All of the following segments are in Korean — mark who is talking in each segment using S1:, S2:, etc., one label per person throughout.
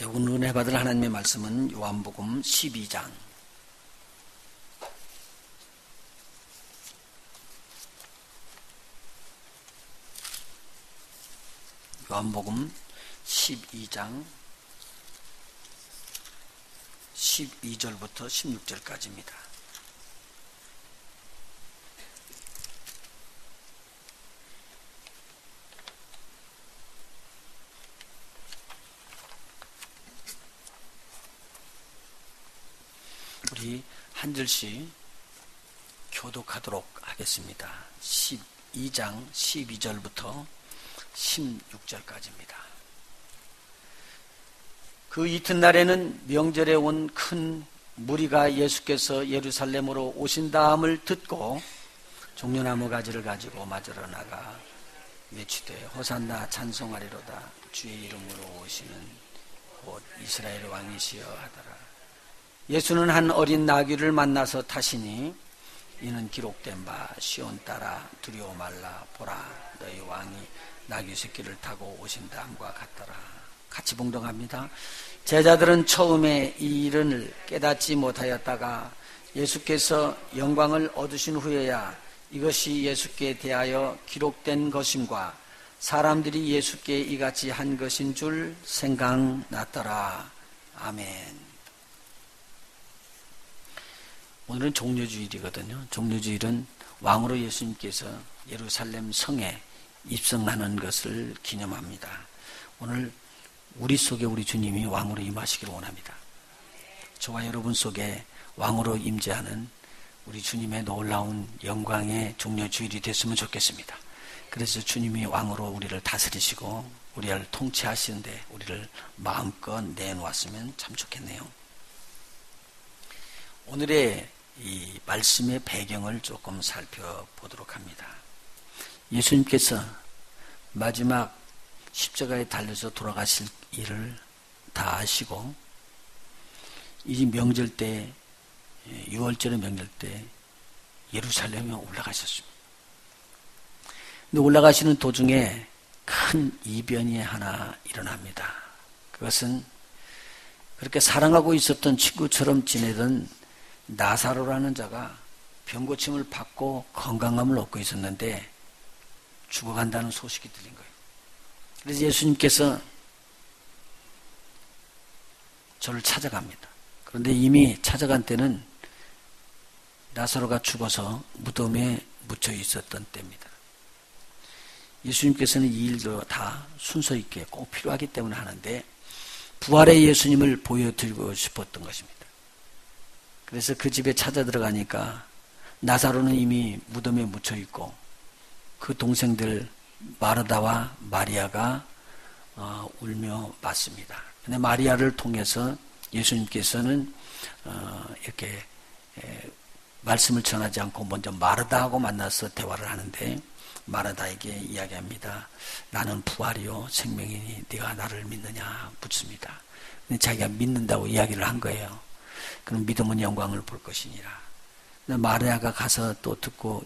S1: 오늘 은혜 받을 하나님의 말씀은 요한복음 12장 요한복음 12장 12절부터 16절까지입니다. 우리 한 절씩 교독하도록 하겠습니다. 12장 12절부터 16절까지입니다. 그 이튿날에는 명절에 온 큰 무리가 예수께서 예루살렘으로 오신다함을 듣고 종려나무 가지를 가지고 맞으러 나가 외치되 호산나 찬송하리로다 주의 이름으로 오시는 곧 이스라엘 왕이시여 하더라. 예수는 한 어린 나귀를 만나서 타시니 이는 기록된 바 시온 따라 두려워 말라 보라 너희 왕이 나귀 새끼를 타고 오신다함과 같더라. 같이 봉독합니다. 제자들은 처음에 이 일을 깨닫지 못하였다가 예수께서 영광을 얻으신 후에야 이것이 예수께 대하여 기록된 것임과 사람들이 예수께 이같이 한 것인 줄 생각났더라. 아멘. 오늘은 종려주일이거든요. 종려주일은 왕으로 예수님께서 예루살렘 성에 입성하는 것을 기념합니다. 오늘 우리 속에 우리 주님이 왕으로 임하시기를 원합니다. 저와 여러분 속에 왕으로 임재하는 우리 주님의 놀라운 영광의 종려주일이 됐으면 좋겠습니다. 그래서 주님이 왕으로 우리를 다스리시고 우리를 통치하시는데 우리를 마음껏 내놓았으면 참 좋겠네요. 오늘의 이 말씀의 배경을 조금 살펴보도록 합니다. 예수님께서 마지막 십자가에 달려서 돌아가실 일을 다 아시고 이 명절 때 6월절의 명절 때 예루살렘에 올라가셨습니다. 근데 올라가시는 도중에 큰 이변이 하나 일어납니다. 그것은 그렇게 사랑하고 있었던 친구처럼 지내던 나사로라는 자가 병고침을 받고 건강함을 얻고 있었는데 죽어간다는 소식이 들린 거예요. 그래서 예수님께서 저를 찾아갑니다. 그런데 이미 찾아간 때는 나사로가 죽어서 무덤에 묻혀 있었던 때입니다. 예수님께서는 이 일도 다 순서 있게 꼭 필요하기 때문에 하는데 부활의 예수님을 보여드리고 싶었던 것입니다. 그래서 그 집에 찾아 들어가니까 나사로는 이미 무덤에 묻혀 있고 그 동생들 마르다와 마리아가 울며 맞습니다. 근데 마리아를 통해서 예수님께서는 이렇게 말씀을 전하지 않고 먼저 마르다하고 만나서 대화를 하는데 마르다에게 이야기합니다. 나는 부활이요 생명이니 네가 나를 믿느냐 묻습니다. 근데 자기가 믿는다고 이야기를 한 거예요. 그럼 믿음은 영광을 볼 것이니라. 마리아가 가서 또 듣고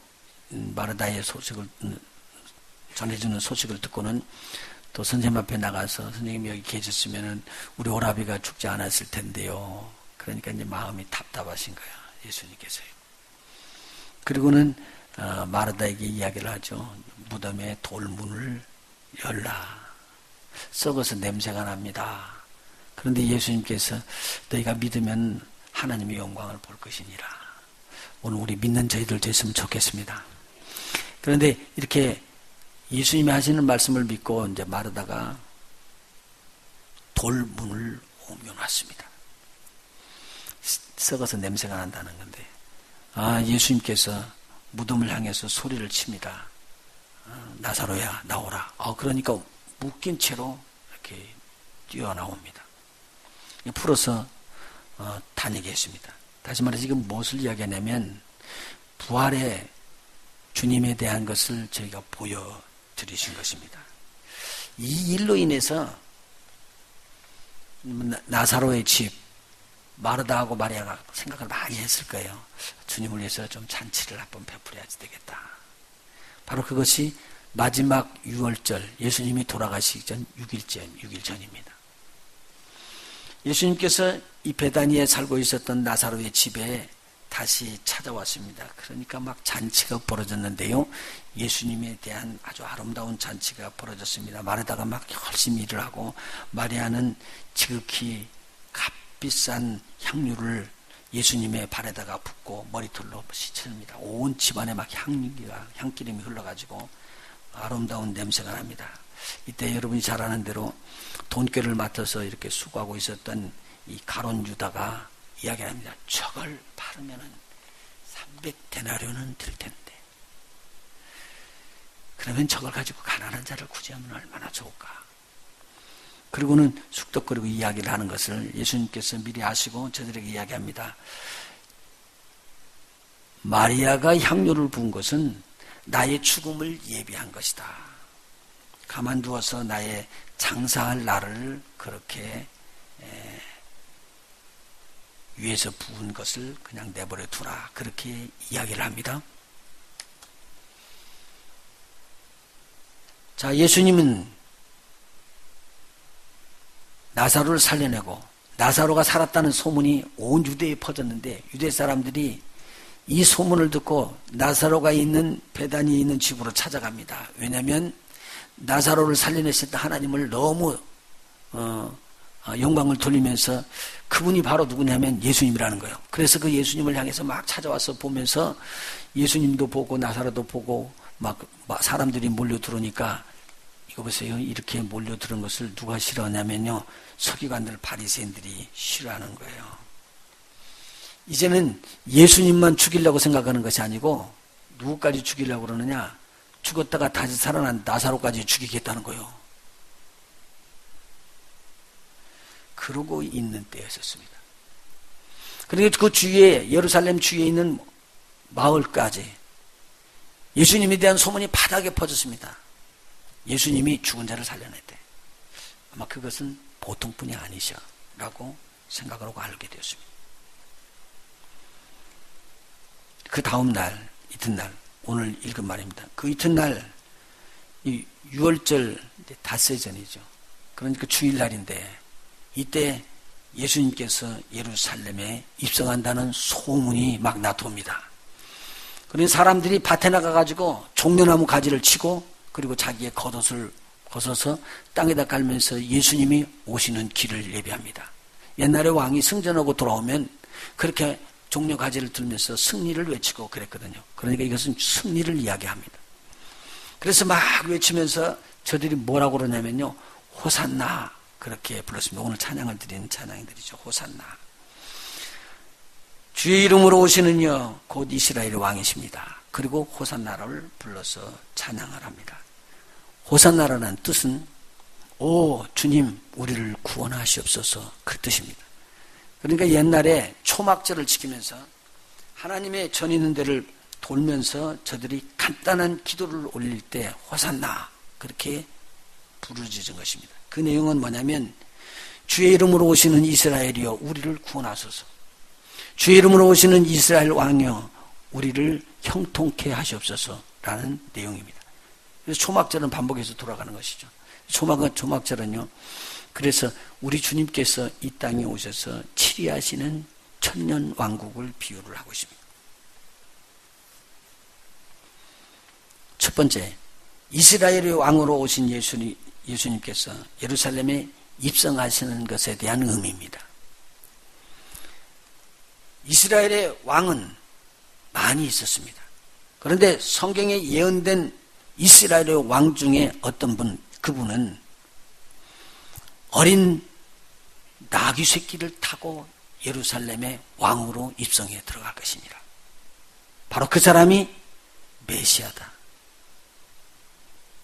S1: 마르다의 소식을 전해주는 소식을 듣고는 또 선생님 앞에 나가서 선생님이 여기 계셨으면 우리 오라비가 죽지 않았을 텐데요. 그러니까 이제 마음이 답답하신 거야 예수님께서요. 그리고는 마르다에게 이야기를 하죠. 무덤에 돌문을 열라. 썩어서 냄새가 납니다. 그런데 예수님께서 너희가 믿으면 하나님의 영광을 볼 것이니라. 오늘 우리 믿는 저희들 됐으면 좋겠습니다. 그런데 이렇게 예수님이 하시는 말씀을 믿고 이제 마르다가 돌문을 옮겨놨습니다. 썩어서 냄새가 난다는 건데, 예수님께서 무덤을 향해서 소리를 칩니다. 나사로야 나오라. 그러니까 묶인 채로 이렇게 뛰어나옵니다. 풀어서 다니게 했습니다. 다시 말해서 지금 무엇을 이야기하냐면 부활의 주님에 대한 것을 저희가 보여드리신 것입니다. 이 일로 인해서 나사로의 집 마르다하고 마리아가 생각을 많이 했을 거예요. 주님을 위해서 좀 잔치를 한번 베풀어야지 되겠다. 바로 그것이 마지막 6월절 예수님이 돌아가시기 전 6일 전입니다. 예수님께서 이 베다니에 살고 있었던 나사로의 집에 다시 찾아왔습니다. 그러니까 막 잔치가 벌어졌는데요. 예수님에 대한 아주 아름다운 잔치가 벌어졌습니다. 마르다가 막 열심히 일을 하고 마리아는 지극히 값비싼 향유를 예수님의 발에다가 붓고 머리털로 씻습니다. 온 집안에 막 향기름이 흘러가지고 아름다운 냄새가 납니다. 이때 여러분이 잘 아는 대로 돈꾀를 맡아서 이렇게 수고하고 있었던 이 가론 유다가 이야기를 합니다. 저걸 바르면은 300데나리온은 들 텐데. 그러면 저걸 가지고 가난한 자를 구제하면 얼마나 좋을까. 그리고는 숙덕거리고 이야기를 하는 것을 예수님께서 미리 아시고 저들에게 이야기합니다. 마리아가 향유를 부은 것은 나의 죽음을 예비한 것이다. 가만두어서 나의 장사할 날을 그렇게 위에서 부은 것을 그냥 내버려 두라. 그렇게 이야기를 합니다. 자, 예수님은 나사로를 살려내고 나사로가 살았다는 소문이 온 유대에 퍼졌는데 유대 사람들이 이 소문을 듣고 나사로가 있는 베다니에 있는 집으로 찾아갑니다. 왜냐하면 나사로를 살려내셨던 하나님을 너무 영광을 돌리면서 그분이 바로 누구냐면 예수님이라는 거예요. 그래서 그 예수님을 향해서 막 찾아와서 보면서 예수님도 보고 나사로도 보고 막 사람들이 몰려들어오니까 이거 보세요. 이렇게 몰려드는 것을 누가 싫어하냐면요. 서기관들 바리새인들이 싫어하는 거예요. 이제는 예수님만 죽이려고 생각하는 것이 아니고 누구까지 죽이려고 그러느냐. 죽었다가 다시 살아난 나사로까지 죽이겠다는 거예요. 그러고 있는 때였었습니다. 그러니까 그 주위에 예루살렘 주위에 있는 마을까지 예수님에 대한 소문이 바닥에 퍼졌습니다. 예수님이 죽은 자를 살려냈대. 아마 그것은 보통 분이 아니셔라고 생각을 하고 알게 되었습니다. 그 다음 날, 이튿날, 오늘 읽은 말입니다. 그 이튿날, 이 6월절 닷새 전이죠. 그러니까 주일날인데, 이때 예수님께서 예루살렘에 입성한다는 소문이 막 나옵니다. 그러니 사람들이 밭에 나가가지고 종려나무 가지를 치고 그리고 자기의 겉옷을 벗어서 땅에다 깔면서 예수님이 오시는 길을 예비합니다. 옛날에 왕이 승전하고 돌아오면 그렇게 종려 가지를 들면서 승리를 외치고 그랬거든요. 그러니까 이것은 승리를 이야기합니다. 그래서 막 외치면서 저들이 뭐라고 그러냐면요. 호산나 그렇게 불렀습니다. 오늘 찬양을 드리는 찬양들이죠. 호산나. 주의 이름으로 오시는 여 곧 이스라엘의 왕이십니다. 그리고 호산나를 불러서 찬양을 합니다. 호산나라는 뜻은 오 주님 우리를 구원하시옵소서 그 뜻입니다. 그러니까 옛날에 초막절을 지키면서 하나님의 전 있는 데를 돌면서 저들이 간단한 기도를 올릴 때 호산나 그렇게 부르짖은 것입니다. 그 내용은 뭐냐면 주의 이름으로 오시는 이스라엘이여 우리를 구원하소서. 주의 이름으로 오시는 이스라엘 왕이여 우리를 형통케 하시옵소서라는 내용입니다. 그래서 초막절은 반복해서 돌아가는 것이죠. 초막절은요. 그래서 우리 주님께서 이 땅에 오셔서 치리하시는 천년 왕국을 비유를 하고 있습니다. 첫 번째, 이스라엘의 왕으로 오신 예수님께서 예루살렘에 입성하시는 것에 대한 의미입니다. 이스라엘의 왕은 많이 있었습니다. 그런데 성경에 예언된 이스라엘의 왕 중에 어떤 분, 그분은 어린 나귀 새끼를 타고 예루살렘의 왕으로 입성해 들어갈 것이니라. 바로 그 사람이 메시아다.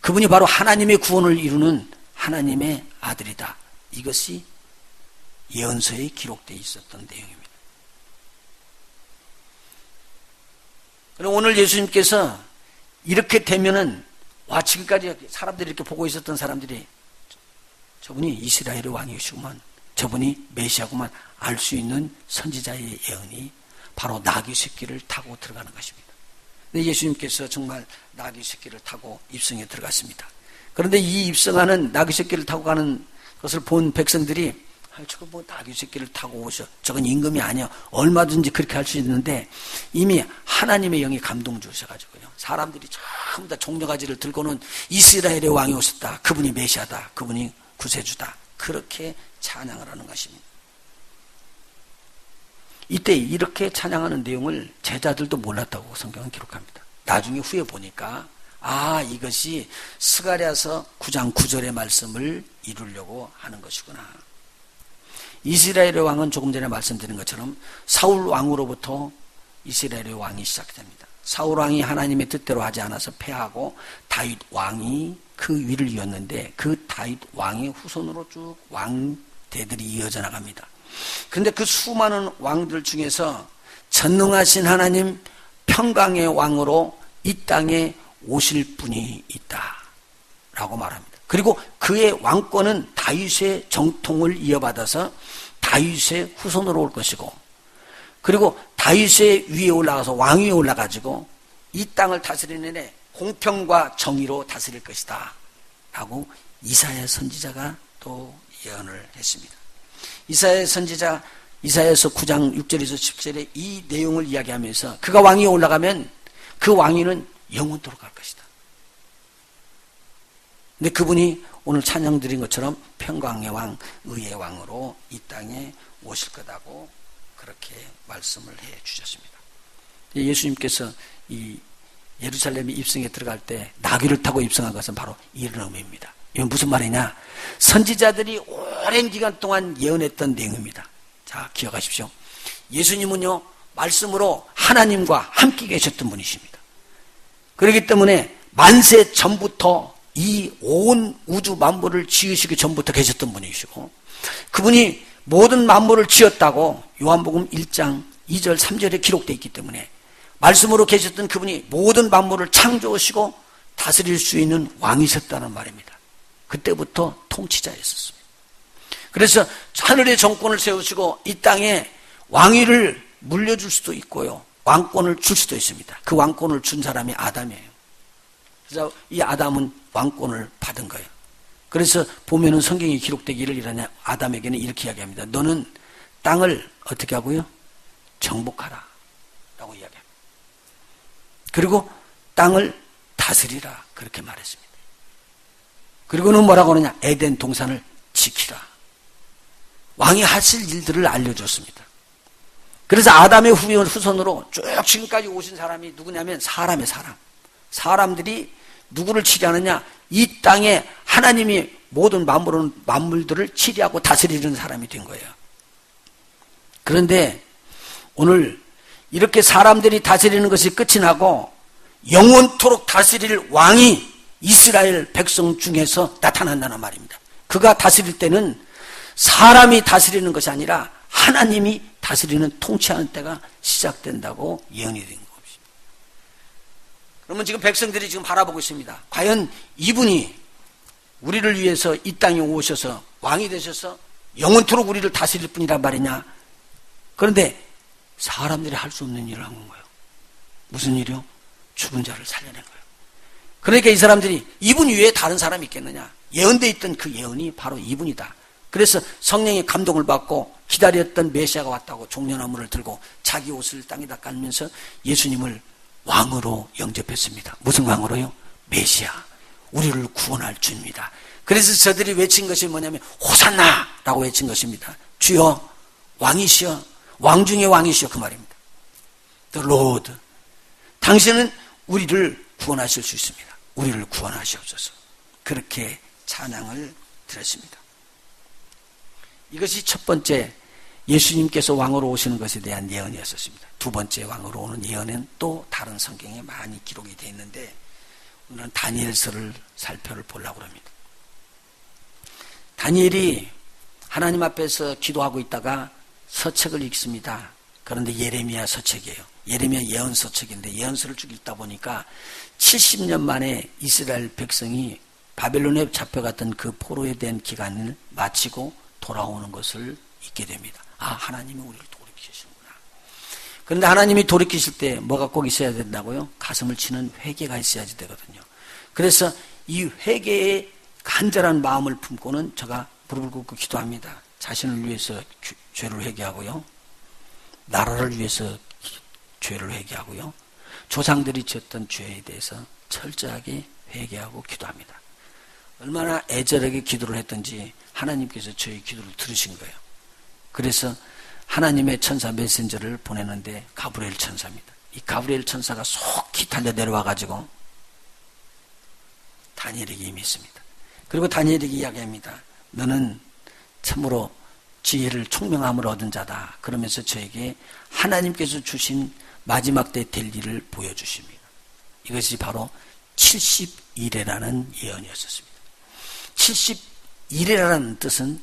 S1: 그분이 바로 하나님의 구원을 이루는 하나님의 아들이다. 이것이 예언서에 기록되어 있었던 내용입니다. 그럼 오늘 예수님께서 이렇게 되면은 와 지금까지 사람들이 이렇게 보고 있었던 사람들이 저분이 이스라엘의 왕이시구만, 저분이 메시아구만 알 수 있는 선지자의 예언이 바로 나귀 새끼를 타고 들어가는 것입니다. 근데 예수님께서 정말 나귀 새끼를 타고 입성에 들어갔습니다. 그런데 이 입성하는 나귀 새끼를 타고 가는 것을 본 백성들이 저거 뭐 나귀 새끼를 타고 오셔. 저건 임금이 아니야. 얼마든지 그렇게 할 수 있는데 이미 하나님의 영이 감동 주셔가지고요. 사람들이 전부 다 종려가지를 들고는 이스라엘의 왕이 오셨다. 그분이 메시아다. 그분이 구세주다. 그렇게 찬양을 하는 것입니다. 이때 이렇게 찬양하는 내용을 제자들도 몰랐다고 성경은 기록합니다. 나중에 후에 보니까 이것이 스가랴서 9장 9절의 말씀을 이루려고 하는 것이구나. 이스라엘의 왕은 조금 전에 말씀드린 것처럼 사울 왕으로부터 이스라엘의 왕이 시작됩니다. 사울 왕이 하나님의 뜻대로 하지 않아서 패하고 다윗 왕이 그 위를 이었는데 그 다윗 왕의 후손으로 쭉 왕대들이 이어져 나갑니다. 그런데 그 수많은 왕들 중에서 전능하신 하나님 평강의 왕으로 이 땅에 오실 분이 있다라고 말합니다. 그리고 그의 왕권은 다윗의 정통을 이어받아서 다윗의 후손으로 올 것이고, 그리고 다윗의 위에 올라가서 왕 위에 올라가지고 이 땅을 다스리는 애 공평과 정의로 다스릴 것이다 라고 이사야 선지자가 또 예언을 했습니다. 이사야 선지자 이사야서 9장 6절에서 10절에 이 내용을 이야기하면서 그가 왕위에 올라가면 그 왕위는 영원토록 갈 것이다. 근데 그분이 오늘 찬양 드린 것처럼 평강의 왕, 의의 왕으로 이 땅에 오실 거다고 그렇게 말씀을 해 주셨습니다. 예수님께서 이 예루살렘에 입성에 들어갈 때 나귀를 타고 입성한 것은 바로 이런 의미입니다. 이건 무슨 말이냐? 선지자들이 오랜 기간 동안 예언했던 내용입니다. 자, 기억하십시오. 예수님은요, 말씀으로 하나님과 함께 계셨던 분이십니다. 그렇기 때문에 만세 전부터 이 온 우주 만물을 지으시기 전부터 계셨던 분이시고, 그분이 모든 만물을 지었다고 요한복음 1장 2절 3절에 기록되어 있기 때문에 말씀으로 계셨던 그분이 모든 만물을 창조하시고 다스릴 수 있는 왕이셨다는 말입니다. 그때부터 통치자였었습니다. 그래서 하늘의 정권을 세우시고 이 땅에 왕위를 물려줄 수도 있고요, 왕권을 줄 수도 있습니다. 그 왕권을 준 사람이 아담이에요. 그래서 이 아담은 왕권을 받은 거예요. 그래서 보면은 성경에 기록되기를 이러냐, 아담에게는 이렇게 이야기합니다. 너는 땅을 어떻게 하고요? 정복하라 라고 이야기합니다. 그리고 땅을 다스리라 그렇게 말했습니다. 그리고는 뭐라고 하느냐, 에덴 동산을 지키라. 왕이 하실 일들을 알려줬습니다. 그래서 아담의 후손으로 쭉 지금까지 오신 사람이 누구냐면 사람의 사람. 사람들이 누구를 치리하느냐, 이 땅에 하나님이 모든 만물들을 치리하고 다스리는 사람이 된 거예요. 그런데 오늘 이렇게 사람들이 다스리는 것이 끝이 나고 영원토록 다스릴 왕이 이스라엘 백성 중에서 나타난다는 말입니다. 그가 다스릴 때는 사람이 다스리는 것이 아니라 하나님이 다스리는 통치하는 때가 시작된다고 예언이 된 겁니다. 그러면 지금 백성들이 지금 바라보고 있습니다. 과연 이분이 우리를 위해서 이 땅에 오셔서 왕이 되셔서 영원토록 우리를 다스릴 분이란 말이냐? 그런데 사람들이 할 수 없는 일을 한 거예요. 무슨 일이요? 죽은 자를 살려낸 거예요. 그러니까 이 사람들이 이분 위에 다른 사람이 있겠느냐? 예언되어 있던 그 예언이 바로 이분이다. 그래서 성령의 감동을 받고 기다렸던 메시아가 왔다고 종려나무를 들고 자기 옷을 땅에다 깔면서 예수님을 왕으로 영접했습니다. 무슨 왕으로요? 메시아, 우리를 구원할 주입니다. 그래서 저들이 외친 것이 뭐냐면 호산나라고 외친 것입니다. 주여 왕이시여, 왕 중의 왕이시여, 그 말입니다. The Lord, 당신은 우리를 구원하실 수 있습니다. 우리를 구원하시옵소서. 그렇게 찬양을 드렸습니다. 이것이 첫 번째 예수님께서 왕으로 오시는 것에 대한 예언이었습니다. 두 번째 왕으로 오는 예언은 또 다른 성경에 많이 기록이 되어 있는데 오늘은 다니엘서를 살펴보려고 합니다. 다니엘이 하나님 앞에서 기도하고 있다가 서책을 읽습니다. 그런데 예레미야 서책이에요. 예레미야 예언 서책인데 예언서를 쭉 읽다 보니까 70년 만에 이스라엘 백성이 바벨론에 잡혀갔던 그 포로에 대한 기간을 마치고 돌아오는 것을 잊게 됩니다. 하나님이 우리를 돌이키시는구나. 그런데 하나님이 돌이키실 때 뭐가 꼭 있어야 된다고요? 가슴을 치는 회개가 있어야지 되거든요. 그래서 이 회개의 간절한 마음을 품고는 제가 무릎을 꿇고 기도합니다. 자신을 위해서 죄를 회개하고요. 나라를 위해서 죄를 회개하고요. 조상들이 지었던 죄에 대해서 철저하게 회개하고 기도합니다. 얼마나 애절하게 기도를 했던지 하나님께서 저희 기도를 들으신 거예요. 그래서 하나님의 천사 메신저를 보내는데 가브리엘 천사입니다. 이 가브리엘 천사가 속히 달려 내려와 가지고 다니엘에게 임했습니다. 그리고 다니엘에게 이야기합니다. 너는 참으로 지혜를 총명함을 얻은 자다. 그러면서 저에게 하나님께서 주신 마지막 때 될 일을 보여주십니다. 이것이 바로 70일이라는 예언이었습니다. 70일이라는 뜻은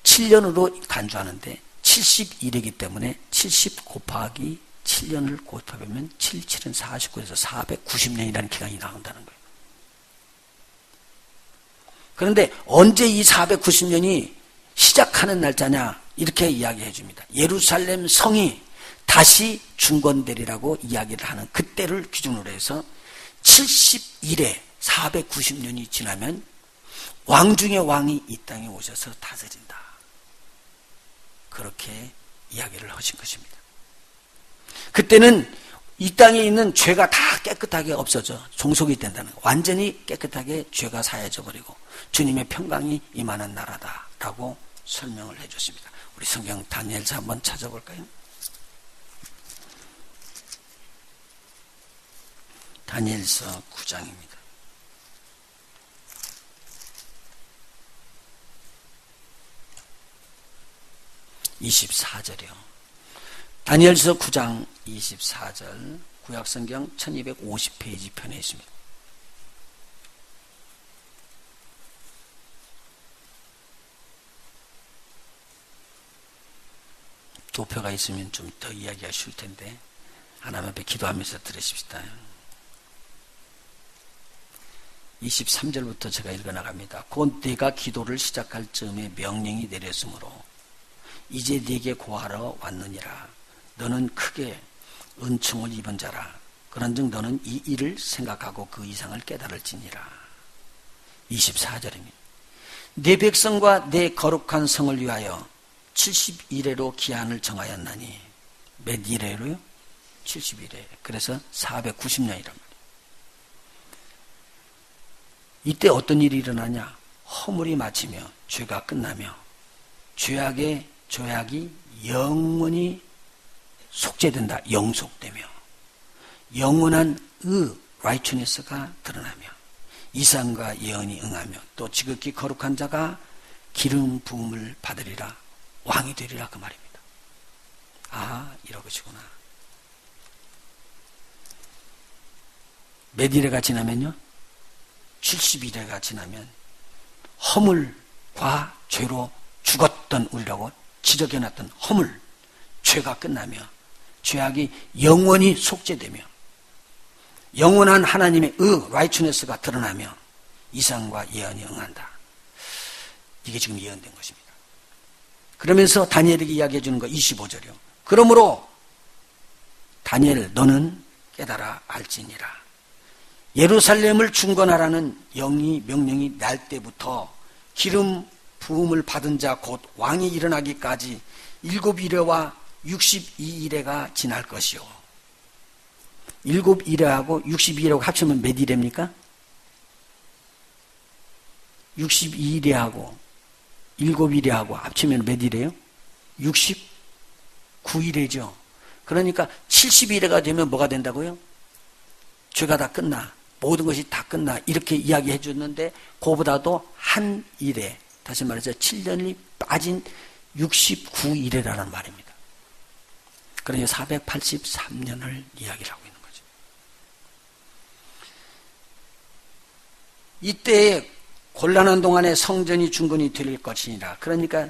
S1: 7년으로 간주하는데 70일이기 때문에 70 곱하기 7년을 곱하면 7, 7은 49에서 490년이라는 기간이 나온다는 거예요. 그런데 언제 이 490년이 시작하는 날짜냐? 이렇게 이야기해 줍니다. 예루살렘 성이 다시 중건되리라고 이야기를 하는 그때를 기준으로 해서 70일에 490년이 지나면 왕 중의 왕이 이 땅에 오셔서 다스린다. 그렇게 이야기를 하신 것입니다. 그때는 이 땅에 있는 죄가 다 깨끗하게 없어져 종속이 된다는 거예요. 완전히 깨끗하게 죄가 사해져 버리고 주님의 평강이 임하는 나라다라고 설명을 해줬습니다. 우리 성경 다니엘서 한번 찾아볼까요? 다니엘서 9장입니다. (24절이요) 다니엘서 9장 24절 구약성경 1250페이지 편에 있습니다. 도표가 있으면 좀 더 이야기가 쉬울 텐데 하나님 앞에 기도하면서 들으십시다. 23절부터 제가 읽어나갑니다. 곧 네가 기도를 시작할 즈음에 명령이 내렸으므로 이제 네게 고하러 왔느니라. 너는 크게 은총을 입은 자라. 그런즉 너는 이 일을 생각하고 그 이상을 깨달을지니라. 24절입니다. 네 백성과 네 거룩한 성을 위하여 70일에로 기한을 정하였나니 몇 일에로요? 70일에. 그래서 490년이란 말이에요. 이때 어떤 일이 일어나냐? 허물이 마치며 죄가 끝나며 죄악이 영원히 속죄된다. 영속되며 영원한 righteousness가 드러나며 이상과 예언이 응하며 또 지극히 거룩한 자가 기름 부음을 받으리라. 왕이 되리라 그 말입니다. 아, 이러시구나. 몇 일회가 지나면요? 70일회가 지나면 허물과 죄로 죽었던 우리라고 지적해놨던 허물, 죄가 끝나며 죄악이 영원히 속죄되며 영원한 하나님의 righteousness가 드러나며 이상과 예언이 응한다. 이게 지금 예언된 것입니다. 그러면서 다니엘에게 이야기해 주는 거 25절이요. 그러므로 다니엘 너는 깨달아 알지니라. 예루살렘을 중건하라는 명령이 날 때부터 기름 부음을 받은 자 곧 왕이 일어나기까지 7일회와 62일회가 지날 것이요. 7일회하고 62일회하고 합치면 몇 일회입니까? 62일회하고 7일회하고 합치면 몇 일회요? 69일회죠. 그러니까 70일회가 되면 뭐가 된다고요? 죄가 다 끝나. 모든 것이 다 끝나. 이렇게 이야기해 줬는데 그보다도 한 일회, 다시 말해서 7년이 빠진 69일회라는 말입니다. 그러니 483년을 이야기를 하고 있는 거죠. 이때에 곤란한 동안에 성전이 중건이 될 것이니라. 그러니까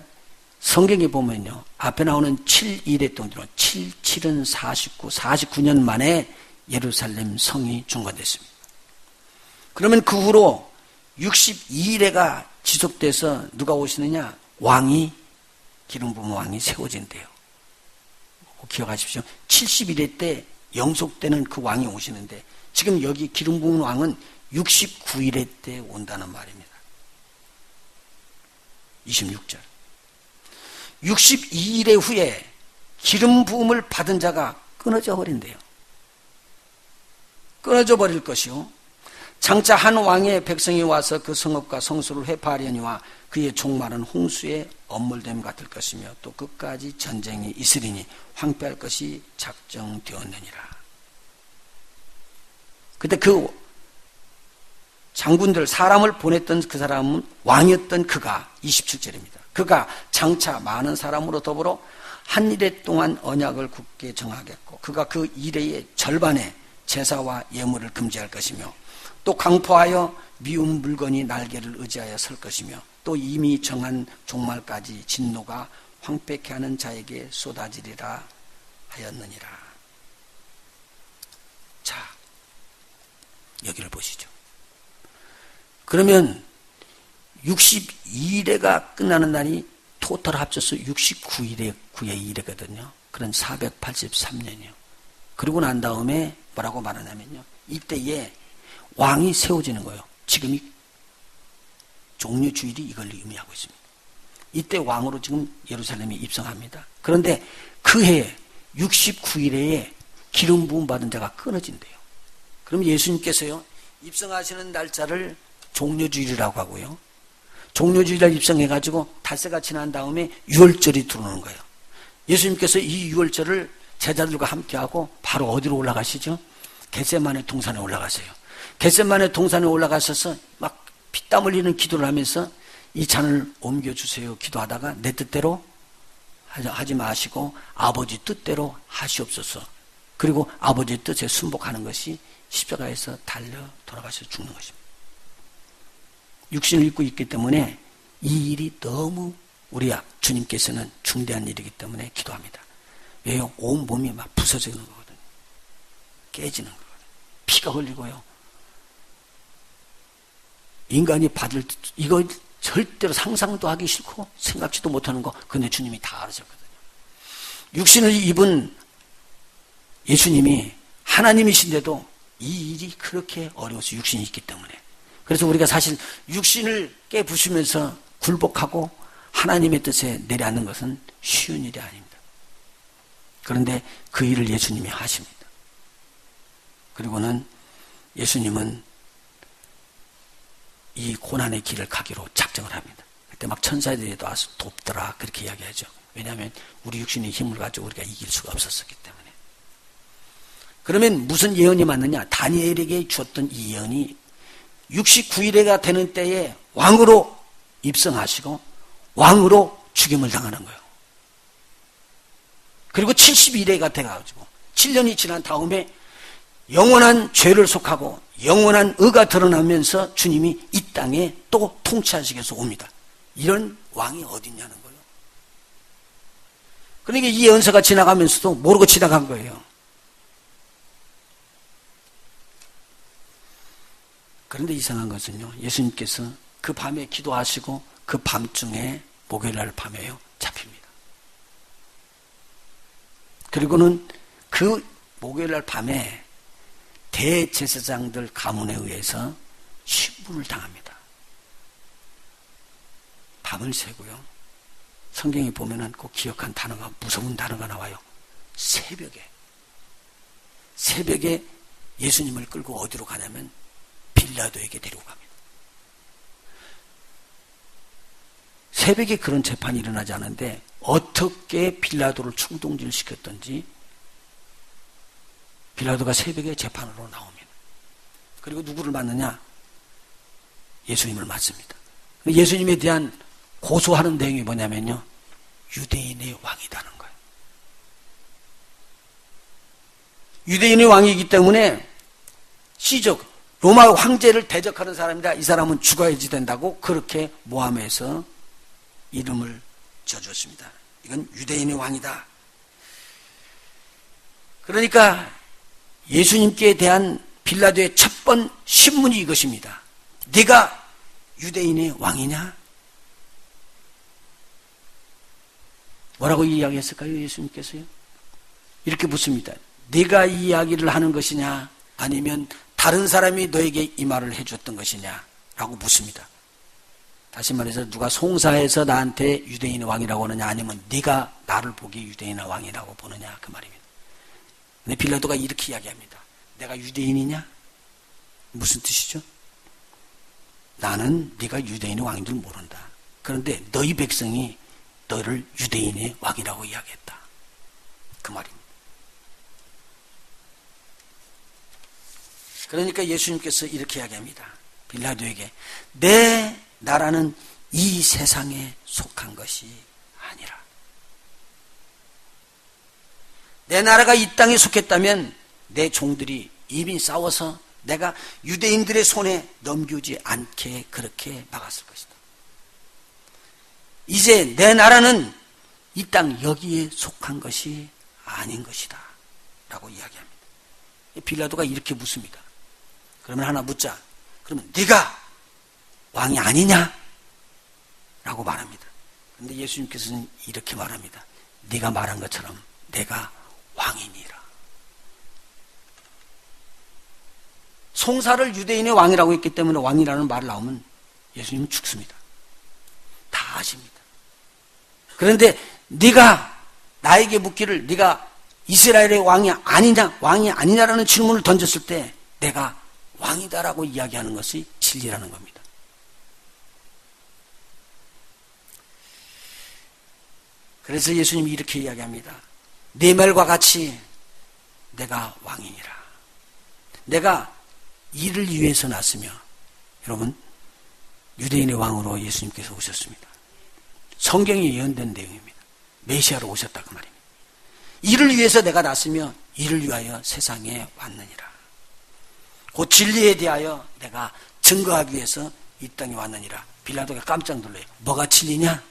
S1: 성경에 보면요. 앞에 나오는 7일회 동안 7, 7은 49, 49년 만에 예루살렘 성이 중건됐습니다. 그러면 그 후로 62일회가 지속돼서 누가 오시느냐? 왕이, 기름 부은 왕이 세워진대요. 기억하십시오. 71회 때 영속되는 그 왕이 오시는데 지금 여기 기름 부은 왕은 69일회 때 온다는 말입니다. 26절. 62일의 후에 기름 부음을 받은 자가 끊어져 버린대요. 끊어져 버릴 것이요. 장차 한 왕의 백성이 와서 그 성읍과 성소를 회파하려니와 그의 종말은 홍수에 엄물됨 같을 것이며 또 끝까지 전쟁이 있으리니 황폐할 것이 작정되었느니라. 그때 그 장군들 사람을 보냈던 그 사람은 왕이었던 그가 27절입니다. 그가 장차 많은 사람으로 더불어 한 일해 동안 언약을 굳게 정하겠고 그가 그 일해의 절반에 제사와 예물을 금지할 것이며 또 강포하여 미운 물건이 날개를 의지하여 설 것이며 또 이미 정한 종말까지 진노가 황폐케 하는 자에게 쏟아지리라 하였느니라. 자, 여기를 보시죠. 그러면 62일에가 끝나는 날이 토탈 합쳐서 69일의 9의 1이거든요. 그런 483년이요. 그러고 난 다음에 뭐라고 말하냐면요. 이때에 왕이 세워지는 거예요. 지금이 종료주일이 이걸 의미하고 있습니다. 이때 왕으로 지금 예루살렘에 입성합니다. 그런데 그 해에 69일에 기름 부음 받은 자가 끊어진대요. 그럼 예수님께서요. 입성하시는 날짜를 종료주일이라고 하고요. 종료주일날 입성해가지고 닷새가 지난 다음에 유월절이 들어오는 거예요. 예수님께서 이 유월절을 제자들과 함께하고 바로 어디로 올라가시죠? 겟세마네 동산에 올라가세요. 겟세마네 동산에 올라가셔서 막 피땀 흘리는 기도를 하면서 이 잔을 옮겨주세요 기도하다가 내 뜻대로 하지 마시고 아버지 뜻대로 하시옵소서. 그리고 아버지의 뜻에 순복하는 것이 십자가에서 달려 돌아가셔서 죽는 것입니다. 육신을 입고 있기 때문에 이 일이 너무 우리 주님께서는 중대한 일이기 때문에 기도합니다. 왜요? 온 몸이 막 부서지는 거거든요. 깨지는 거거든요. 피가 흘리고요. 인간이 받을 이거 절대로 상상도 하기 싫고 생각지도 못하는 거 근데 주님이 다 알으셨거든요. 육신을 입은 예수님이 하나님이신데도 이 일이 그렇게 어려워서 육신이 있기 때문에 그래서 우리가 사실 육신을 깨부수면서 굴복하고 하나님의 뜻에 내려앉는 것은 쉬운 일이 아닙니다. 그런데 그 일을 예수님이 하십니다. 그리고는 예수님은 이 고난의 길을 가기로 작정을 합니다. 그때 막 천사들이 와서 돕더라 그렇게 이야기하죠. 왜냐하면 우리 육신의 힘을 가지고 우리가 이길 수가 없었기 때문에. 그러면 무슨 예언이 맞느냐? 다니엘에게 주었던 이 예언이 69일에가 되는 때에 왕으로 입성하시고 왕으로 죽임을 당하는 거예요. 그리고 71회가 돼가지고 7년이 지난 다음에 영원한 죄를 속하고 영원한 의가 드러나면서 주님이 이 땅에 또 통치하시기 위해서 옵니다. 이런 왕이 어디 있냐는 거예요. 그러니까 이 예언서가 지나가면서도 모르고 지나간 거예요. 그런데 이상한 것은요. 예수님께서 그 밤에 기도하시고 그 밤중에 목요일날 밤에요. 잡힙니다. 그리고는 그 목요일날 밤에 대제사장들 가문에 의해서 신문을 당합니다. 밤을 새고요. 성경에 보면은 꼭 기억한 단어가 무서운 단어가 나와요. 새벽에 예수님을 끌고 어디로 가냐면 빌라도에게 데리고 갑니다. 새벽에 그런 재판이 일어나지 않은데 어떻게 빌라도를 충동질시켰던지 빌라도가 새벽에 재판으로 나옵니다. 그리고 누구를 맞느냐? 예수님을 맞습니다. 예수님에 대한 고소하는 내용이 뭐냐면요. 유대인의 왕이다는 거예요. 유대인의 왕이기 때문에 시적 로마 황제를 대적하는 사람이다. 이 사람은 죽어야지 된다고 그렇게 모함해서 이름을 지어줬습니다. 이건 유대인의 왕이다. 그러니까 예수님께 대한 빌라도의 첫 번 신문이 이것입니다. 네가 유대인의 왕이냐? 뭐라고 이야기했을까요? 예수님께서요? 이렇게 묻습니다. 네가 이 이야기를 하는 것이냐? 아니면 다른 사람이 너에게 이 말을 해줬던 것이냐? 라고 묻습니다. 다시 말해서 누가 송사해서 나한테 유대인의 왕이라고 하느냐, 아니면 네가 나를 보기에 유대인의 왕이라고 보느냐, 그 말입니다. 근데 빌라도가 이렇게 이야기합니다. 내가 유대인이냐? 무슨 뜻이죠? 나는 네가 유대인의 왕인 줄 모른다. 그런데 너희 백성이 너를 유대인의 왕이라고 이야기했다. 그 말입니다. 그러니까 예수님께서 이렇게 이야기합니다. 빌라도에게 내 나라는 이 세상에 속한 것이 아니라, 내 나라가 이 땅에 속했다면 내 종들이 이미 싸워서 내가 유대인들의 손에 넘기지 않게 그렇게 막았을 것이다. 이제 내 나라는 이 땅 여기에 속한 것이 아닌 것이다 라고 이야기합니다. 빌라도가 이렇게 묻습니다. 그러면 하나 묻자. 그러면 네가 왕이 아니냐? 라고 말합니다. 그런데 예수님께서는 이렇게 말합니다. 네가 말한 것처럼 내가 왕이니라. 송사를 유대인의 왕이라고 했기 때문에 왕이라는 말을 나오면 예수님은 죽습니다. 다 아십니다. 그런데 네가 나에게 묻기를 네가 이스라엘의 왕이 아니냐라는 질문을 던졌을 때 내가 왕이다라고 이야기하는 것이 진리라는 겁니다. 그래서 예수님이 이렇게 이야기합니다. 네 말과 같이 내가 왕이니라. 내가 이를 위해서 났으며, 여러분, 유대인의 왕으로 예수님께서 오셨습니다. 성경에 예언된 내용입니다. 메시아로 오셨다 그 말입니다. 이를 위해서 내가 났으며 이를 위하여 세상에 왔느니라. 그 진리에 대하여 내가 증거하기 위해서 이 땅에 왔느니라. 빌라도가 깜짝 놀라요. 뭐가 진리냐?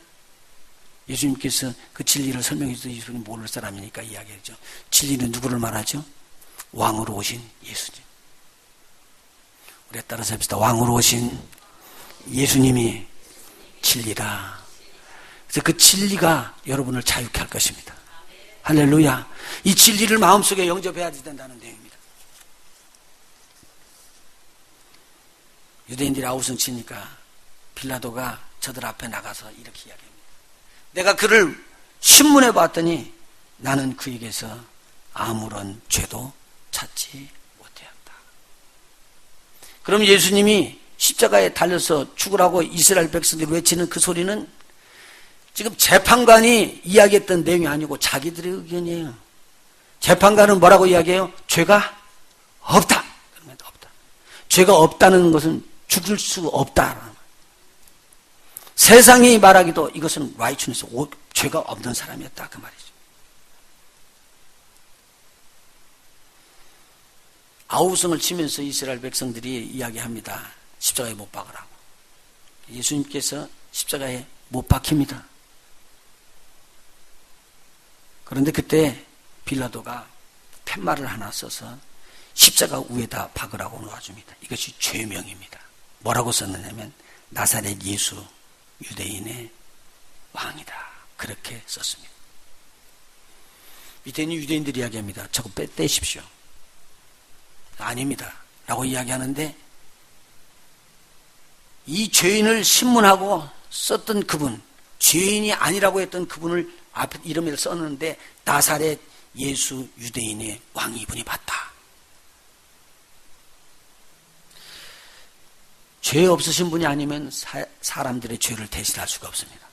S1: 예수님께서 그 진리를 설명해 주셔서 예수님 모를 사람이니까 이야기했죠. 진리는 누구를 말하죠? 왕으로 오신 예수님. 우리 따라서 합시다. 왕으로 오신 예수님이 진리다. 그래서 그 진리가 여러분을 자유케 할 것입니다. 할렐루야. 이 진리를 마음속에 영접해야 된다는 내용입니다. 유대인들이 아우성 치니까 빌라도가 저들 앞에 나가서 이렇게 이야기합니다. 내가 그를 신문해 봤더니 나는 그에게서 아무런 죄도 찾지 못하였다. 그럼 예수님이 십자가에 달려서 죽으라고 이스라엘 백성들이 외치는 그 소리는 지금 재판관이 이야기했던 내용이 아니고 자기들의 의견이에요. 재판관은 뭐라고 이야기해요? 죄가 없다. 그러면 없다. 죄가 없다는 것은 죽을 수 없다. 세상이 말하기도 이것은 righteousness, 죄가 없는 사람이었다 그 말이죠. 아우성을 치면서 이스라엘 백성들이 이야기합니다. 십자가에 못 박으라고. 예수님께서 십자가에 못 박힙니다. 그런데 그때 빌라도가 팻말을 하나 써서 십자가 위에다 박으라고 놓아줍니다. 이것이 죄명입니다. 뭐라고 썼느냐면 나사렛 예수 유대인의 왕이다. 그렇게 썼습니다. 밑에 있는 유대인들이 이야기합니다. 저거 떼십시오. 아닙니다. 라고 이야기하는데 이 죄인을 신문하고 썼던 그분, 죄인이 아니라고 했던 그분을 앞에 이름을 썼는데 나사렛 예수 유대인의 왕 이분이 맞다. 죄 없으신 분이 아니면 사람들의 죄를 대신할 수가 없습니다.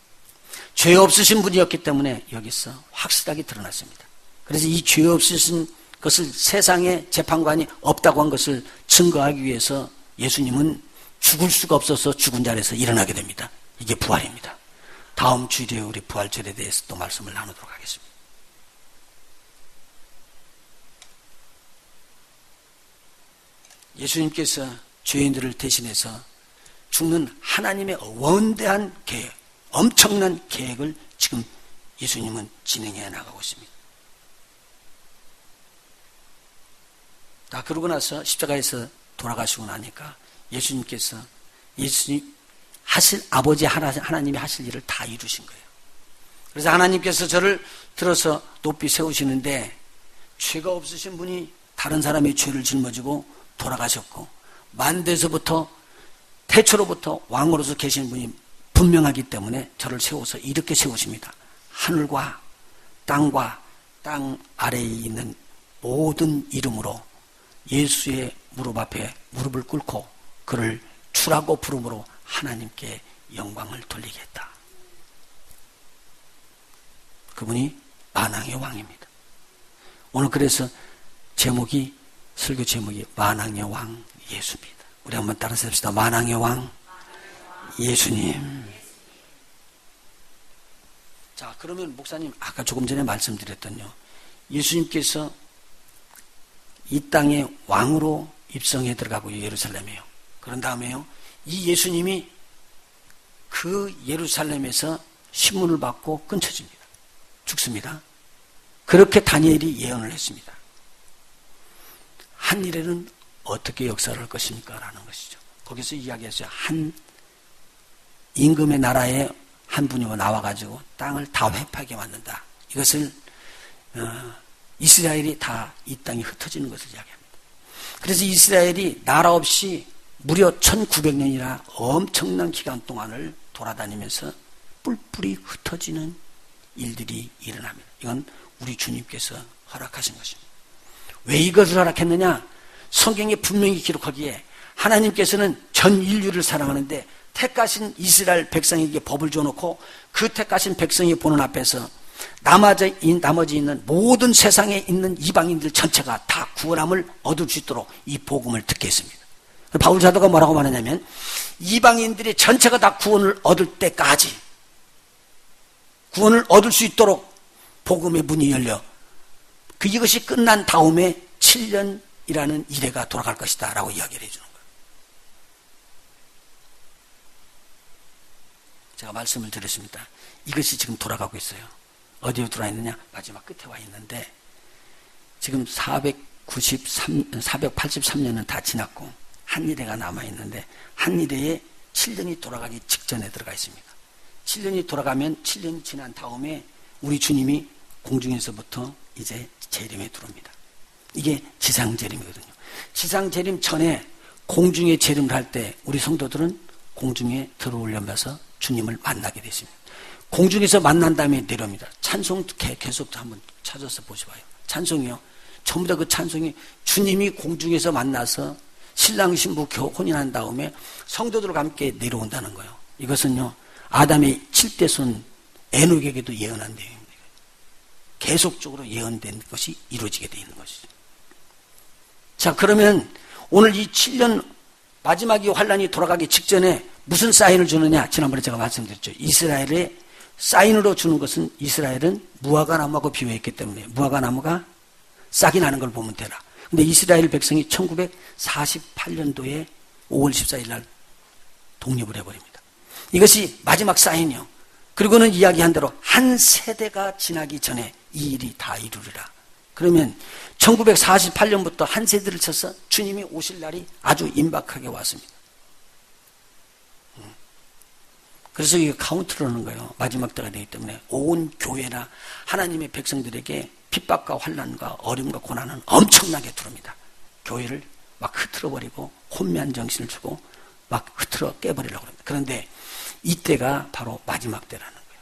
S1: 죄 없으신 분이었기 때문에 여기서 확실하게 드러났습니다. 그래서 이 죄 없으신 것을 세상에 재판관이 없다고 한 것을 증거하기 위해서 예수님은 죽을 수가 없어서 죽은 자리에서 일어나게 됩니다. 이게 부활입니다. 다음 주일에 우리 부활절에 대해서 또 말씀을 나누도록 하겠습니다. 예수님께서 죄인들을 대신해서 죽는 하나님의 원대한 계획, 엄청난 계획을 지금 예수님은 진행해 나가고 있습니다. 다 그러고 나서 십자가에서 돌아가시고 나니까 예수님께서 예수님 하실 아버지 하나님이 하실 일을 다 이루신 거예요. 그래서 하나님께서 저를 들어서 높이 세우시는데 죄가 없으신 분이 다른 사람의 죄를 짊어지고 돌아가셨고 만대에서부터 태초로부터 왕으로서 계신 분이 분명하기 때문에 저를 세워서 이렇게 세우십니다. 하늘과 땅과 땅 아래에 있는 모든 이름으로 예수의 무릎 앞에 무릎을 꿇고 그를 주라고 부름으로 하나님께 영광을 돌리겠다. 그분이 만왕의 왕입니다. 오늘 그래서 설교 제목이 만왕의 왕 예수입니다. 우리 한번 따라서 합시다. 만왕의 왕 예수님. 자, 그러면 목사님 아까 조금 전에 말씀드렸던요. 예수님께서 이 땅에 왕으로 입성해 들어가고 예루살렘에요. 그런 다음에요. 이 예수님이 그 예루살렘에서 신문을 받고 끊쳐집니다. 죽습니다. 그렇게 다니엘이 예언을 했습니다. 한 일에는 어떻게 역사를 할 것입니까? 라는 것이죠. 거기서 이야기했어요. 한 임금의 나라에 한 분이 나와가지고 땅을 다 회파하게 만든다. 이것을 이스라엘이 다 이 땅이 흩어지는 것을 이야기합니다. 그래서 이스라엘이 나라 없이 무려 1900년이나 엄청난 기간 동안을 돌아다니면서 뿔뿔이 흩어지는 일들이 일어납니다. 이건 우리 주님께서 허락하신 것입니다. 왜 이것을 허락했느냐? 성경에 분명히 기록하기에 하나님께서는 전 인류를 사랑하는데 택하신 이스라엘 백성에게 법을 줘놓고 그 택하신 백성이 보는 앞에서 나머지 있는 모든 세상에 있는 이방인들 전체가 다 구원함을 얻을 수 있도록 이 복음을 듣게 했습니다. 바울 사도가 뭐라고 말하냐면 이방인들이 전체가 다 구원을 얻을 때까지 구원을 얻을 수 있도록 복음의 문이 열려 이것이 끝난 다음에 7년이라는 이래가 돌아갈 것이다 라고 이야기를 해주는 거예요. 제가 말씀을 드렸습니다. 이것이 지금 돌아가고 있어요. 어디에 들어와 있느냐? 마지막 끝에 와 있는데 지금 483년은 다 지났고 한 이래가 남아있는데 한 이래에 7년이 돌아가기 직전에 들어가 있습니다. 7년이 돌아가면 7년이 지난 다음에 우리 주님이 공중에서부터 이제 재림에 들어옵니다. 이게 지상재림이거든요. 지상재림 전에 공중에 재림을 할 때 우리 성도들은 공중에 들어올려면서 주님을 만나게 되십니다. 공중에서 만난 다음에 내려옵니다. 찬송 계속 한번 찾아서 보셔봐요. 찬송이요. 전부 다 그 찬송이 주님이 공중에서 만나서 신랑 신부 혼인한 다음에 성도들과 함께 내려온다는 거예요. 이것은요. 아담의 7대 손 에녹에게도 예언한 내용입니다. 계속적으로 예언된 것이 이루어지게 되어 있는 것이죠. 자, 그러면 오늘 이 7년 마지막이 환란이 돌아가기 직전에 무슨 사인을 주느냐? 지난번에 제가 말씀드렸죠. 이스라엘의 사인으로 주는 것은 이스라엘은 무화과나무하고 비유했기 때문에 무화과나무가 싹이 나는 걸 보면 되라. 근데 이스라엘 백성이 1948년도에 5월 14일 날 독립을 해버립니다. 이것이 마지막 사인이요. 그리고는 이야기한 대로 한 세대가 지나기 전에 이 일이 다 이루리라. 그러면 1948년부터 한 세대를 쳐서 주님이 오실 날이 아주 임박하게 왔습니다. 그래서 이게 카운트를 하는 거예요. 마지막 때가 되기 때문에 온 교회나 하나님의 백성들에게 핍박과 환난과 어려움과 고난은 엄청나게 들어옵니다. 교회를 막 흐트러버리고 혼미한 정신을 주고 막 흐트러 깨버리려고 합니다. 그런데 이때가 바로 마지막 때라는 거예요.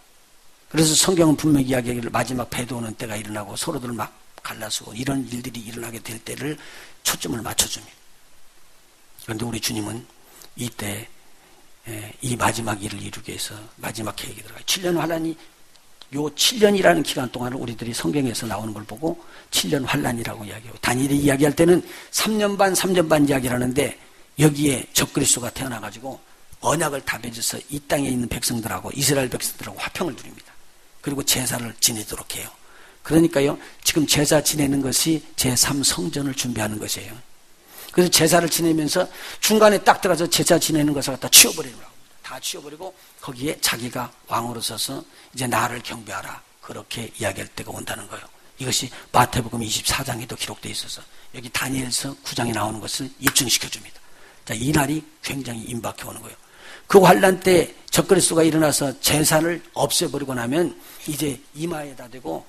S1: 그래서 성경은 분명히 이야기하기를 마지막 배도 오는 때가 일어나고 서로들 막 갈라서고 이런 일들이 일어나게 될 때를 초점을 맞춰줍니다. 그런데 우리 주님은 이때 이 마지막 일을 이루기 위해서 마지막 계획이 들어가요. 7년 환란이 요 7년이라는 기간 동안을 우리들이 성경에서 나오는 걸 보고 7년 환란이라고 이야기하고 다니엘이 이야기할 때는 3년 반 이야기를 하는데 여기에 적그리스도가 태어나가지고 언약을 다 맺어서 이 땅에 있는 백성들하고 이스라엘 백성들하고 화평을 누립니다. 그리고 제사를 지내도록 해요. 그러니까요, 지금 제사 지내는 것이 제3성전을 준비하는 것이에요. 그래서 제사를 지내면서 중간에 딱 들어가서 제사 지내는 것을 갖다 치워버리려고 합니다. 다 치워버리고 거기에 자기가 왕으로 서서 이제 나를 경배하라. 그렇게 이야기할 때가 온다는 거예요. 이것이 마태복음 24장에도 기록되어 있어서 여기 다니엘서 9장에 나오는 것을 입증시켜줍니다. 자, 이 날이 굉장히 임박해 오는 거예요. 그 환란 때 적그리스도가 일어나서 제사를 없애버리고 나면 이제 이마에다 대고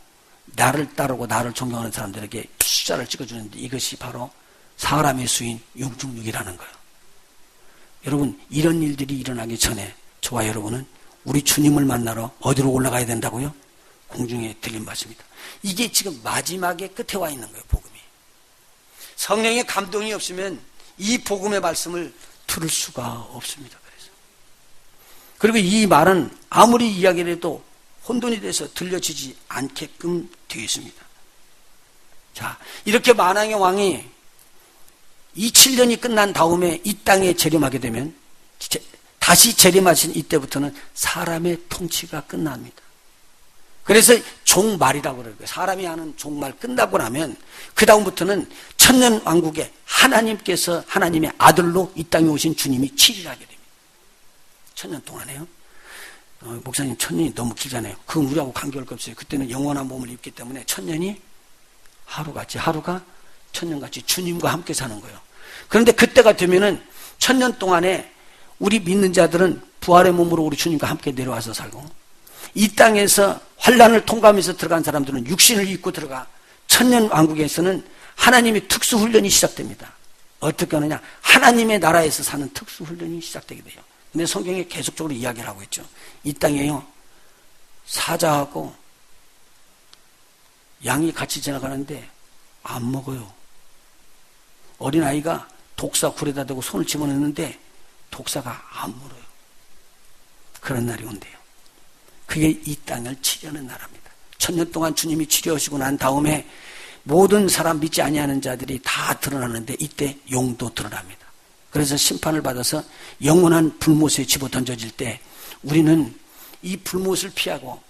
S1: 나를 따르고 나를 존경하는 사람들에게 숫자를 찍어주는데 이것이 바로 사람의 수인 666이라는 거예요. 여러분, 이런 일들이 일어나기 전에 저와 여러분은 우리 주님을 만나러 어디로 올라가야 된다고요? 공중에 들린 말씀입니다. 이게 지금 마지막에 끝에 와 있는 거예요, 복음이. 성령의 감동이 없으면 이 복음의 말씀을 들을 수가 없습니다. 그리고 이 말은 아무리 이야기를 해도 혼돈이 돼서 들려지지 않게끔 되어 있습니다. 자, 이렇게 만왕의 왕이 이 7년이 끝난 다음에 이 땅에 재림하게 되면 다시 재림하신 이때부터는 사람의 통치가 끝납니다. 그래서 종말이라고 그래요. 사람이 하는 종말 끝나고 나면 그 다음부터는 천년왕국에 하나님께서 하나님의 아들로 이 땅에 오신 주님이 치리하게 됩니다. 천년 동안에요. 목사님, 천년이 너무 길잖아요. 그건 우리하고 관계할 거 없어요. 그때는 영원한 몸을 입기 때문에 천년이 하루같이, 하루가 천년같이 주님과 함께 사는 거예요. 그런데 그때가 되면은 천년 동안에 우리 믿는 자들은 부활의 몸으로 우리 주님과 함께 내려와서 살고, 이 땅에서 환란을 통과하면서 들어간 사람들은 육신을 입고 들어가 천년 왕국에서는 하나님의 특수 훈련이 시작됩니다. 어떻게 하느냐? 하나님의 나라에서 사는 특수 훈련이 시작되게 돼요. 근데 성경에 계속적으로 이야기를 하고 있죠. 이 땅에요, 사자하고 양이 같이 지나가는데 안 먹어요. 어린아이가 독사 굴에다 대고 손을 집어넣는데 독사가 안 물어요. 그런 날이 온대요. 그게 이 땅을 치려는 나라입니다. 천년 동안 주님이 치료하시고 난 다음에 모든 사람 믿지 아니하는 자들이 다 드러나는데 이때 용도 드러납니다. 그래서 심판을 받아서 영원한 불못에 집어 던져질 때 우리는 이 불못을 피하고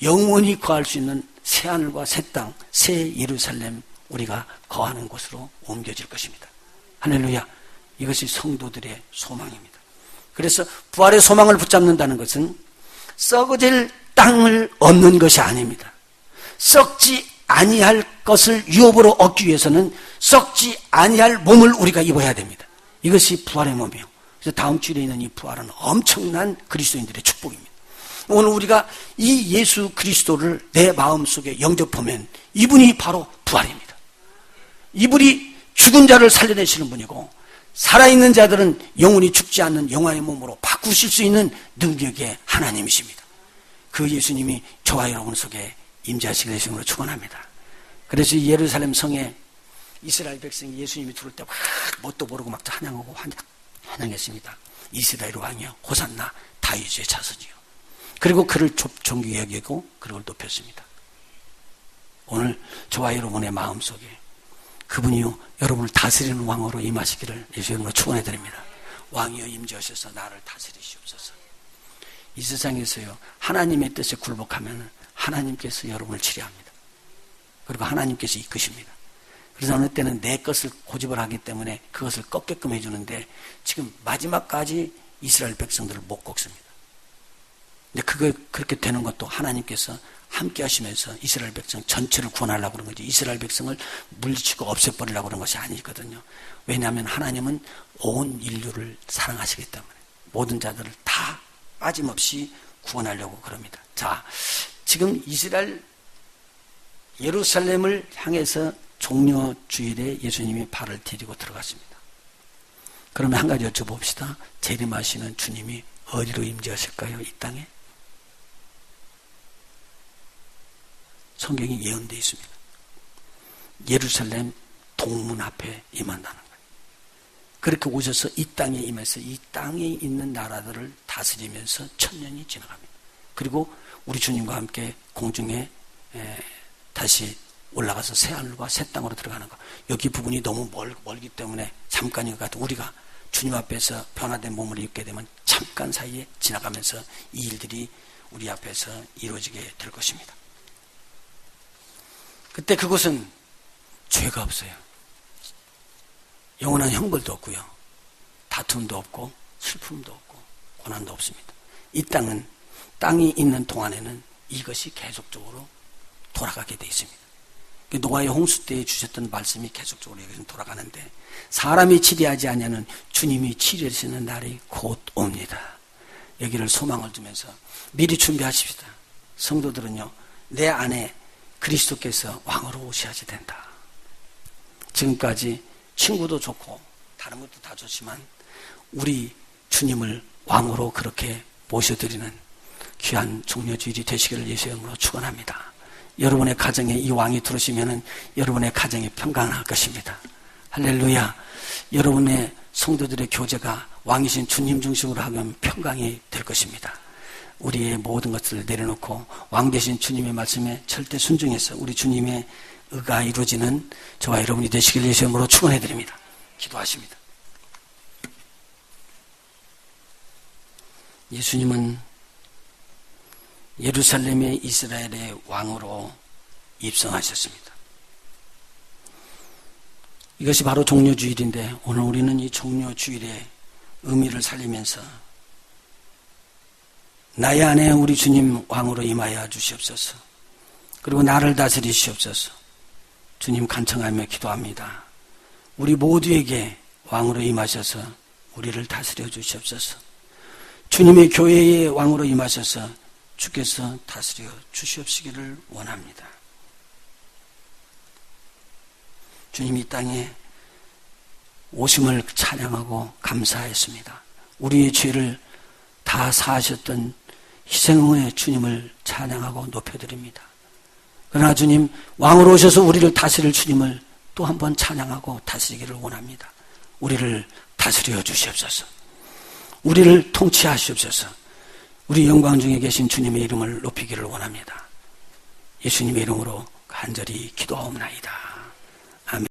S1: 영원히 거할 수 있는 새하늘과 새 땅, 새 예루살렘, 우리가 거하는 곳으로 옮겨질 것입니다. 할렐루야. 이것이 성도들의 소망입니다. 그래서 부활의 소망을 붙잡는다는 것은 썩어질 땅을 얻는 것이 아닙니다. 썩지 아니할 것을 유업으로 얻기 위해서는 썩지 아니할 몸을 우리가 입어야 됩니다. 이것이 부활의 몸이에요. 그래서 다음 주에 있는 이 부활은 엄청난 그리스도인들의 축복입니다. 오늘 우리가 이 예수 그리스도를 내 마음속에 영접하면 이분이 바로 부활입니다. 이분이 죽은 자를 살려내시는 분이고 살아있는 자들은 영원히 죽지 않는 영화의 몸으로 바꾸실 수 있는 능력의 하나님이십니다. 그 예수님이 저와 여러분 속에 임재하시게 되심으로 축원합니다. 그래서 예루살렘 성에 이스라엘 백성이 예수님이 들어올 때 막 뭣도 모르고 막 찬양하고 환영했습니다. 이스라엘 왕이여 호산나 다윗의 자손이요. 그리고 그를 존귀히 여기고 그를 높였습니다. 오늘 저와 여러분의 마음속에 그분이요 여러분을 다스리는 왕으로 임하시기를 예수 이름으로 축원해드립니다. 왕이여 임재하셔서 나를 다스리시옵소서. 이 세상에서요 하나님의 뜻에 굴복하면 하나님께서 여러분을 치료합니다. 그리고 하나님께서 이끄십니다. 그래서 어느 때는 내 것을 고집을 하기 때문에 그것을 꺾게끔 해주는데 지금 마지막까지 이스라엘 백성들을 못 꺾습니다. 근데 그렇게 되는 것도 하나님께서 함께 하시면서 이스라엘 백성 전체를 구원하려고 그런 거지 이스라엘 백성을 물리치고 없애버리려고 그런 것이 아니거든요. 왜냐하면 하나님은 온 인류를 사랑하시기 때문에 모든 자들을 다 빠짐없이 구원하려고 그럽니다. 자, 지금 이스라엘 예루살렘을 향해서 종려 주일에 예수님이 발을 디디고 들어갔습니다. 그러면 한 가지 여쭤봅시다. 재림하시는 주님이 어디로 임재하실까요? 이 땅에? 성경이 예언되어 있습니다. 예루살렘 동문 앞에 임한다는 거예요. 그렇게 오셔서 이 땅에 임해서 이 땅에 있는 나라들을 다스리면서 천년이 지나갑니다. 그리고 우리 주님과 함께 공중에 다시 올라가서 새하늘과 새 땅으로 들어가는 것. 여기 부분이 너무 멀기 때문에 잠깐인 것 같아요. 우리가 주님 앞에서 변화된 몸을 입게 되면 잠깐 사이에 지나가면서 이 일들이 우리 앞에서 이루어지게 될 것입니다. 그때 그곳은 죄가 없어요. 영원한 형벌도 없고요. 다툼도 없고 슬픔도 없고 고난도 없습니다. 이 땅은 땅이 있는 동안에는 이것이 계속적으로 돌아가게 돼 있습니다. 노아의 홍수 때에 주셨던 말씀이 계속적으로 여기서 돌아가는데 사람이 치리하지 아니하는 주님이 치리하시는 날이 곧 옵니다. 여기를 소망을 두면서 미리 준비하십시다. 성도들은요 내 안에 그리스도께서 왕으로 오셔야지 된다. 지금까지 친구도 좋고 다른 것도 다 좋지만 우리 주님을 왕으로 그렇게 모셔드리는 귀한 종려주일이 되시기를 예수의 이름으로 축원합니다. 여러분의 가정에 이 왕이 들어오시면 여러분의 가정이 평강할 것입니다. 할렐루야. 여러분의 성도들의 교제가 왕이신 주님 중심으로 하면 평강이 될 것입니다. 우리의 모든 것들을 내려놓고 왕 되신 주님의 말씀에 절대 순종해서 우리 주님의 의가 이루어지는 저와 여러분이 되시길 예수의 이름으로 축원해 드립니다. 기도하십니다. 예수님은 예루살렘의 이스라엘의 왕으로 입성하셨습니다. 이것이 바로 종려주일인데 오늘 우리는 이 종려주일의 의미를 살리면서 나의 안에 우리 주님 왕으로 임하여 주시옵소서. 그리고 나를 다스리시옵소서. 주님 간청하며 기도합니다. 우리 모두에게 왕으로 임하셔서 우리를 다스려 주시옵소서. 주님의 교회의 왕으로 임하셔서 주께서 다스려 주시옵시기를 원합니다. 주님 이 땅에 오심을 찬양하고 감사했습니다. 우리의 죄를 다 사하셨던 희생의 주님을 찬양하고 높여드립니다. 그러나 주님 왕으로 오셔서 우리를 다스릴 주님을 또 한 번 찬양하고 다스리기를 원합니다. 우리를 다스려 주시옵소서. 우리를 통치하시옵소서. 우리 영광 중에 계신 주님의 이름을 높이기를 원합니다. 예수님의 이름으로 간절히 기도하옵나이다.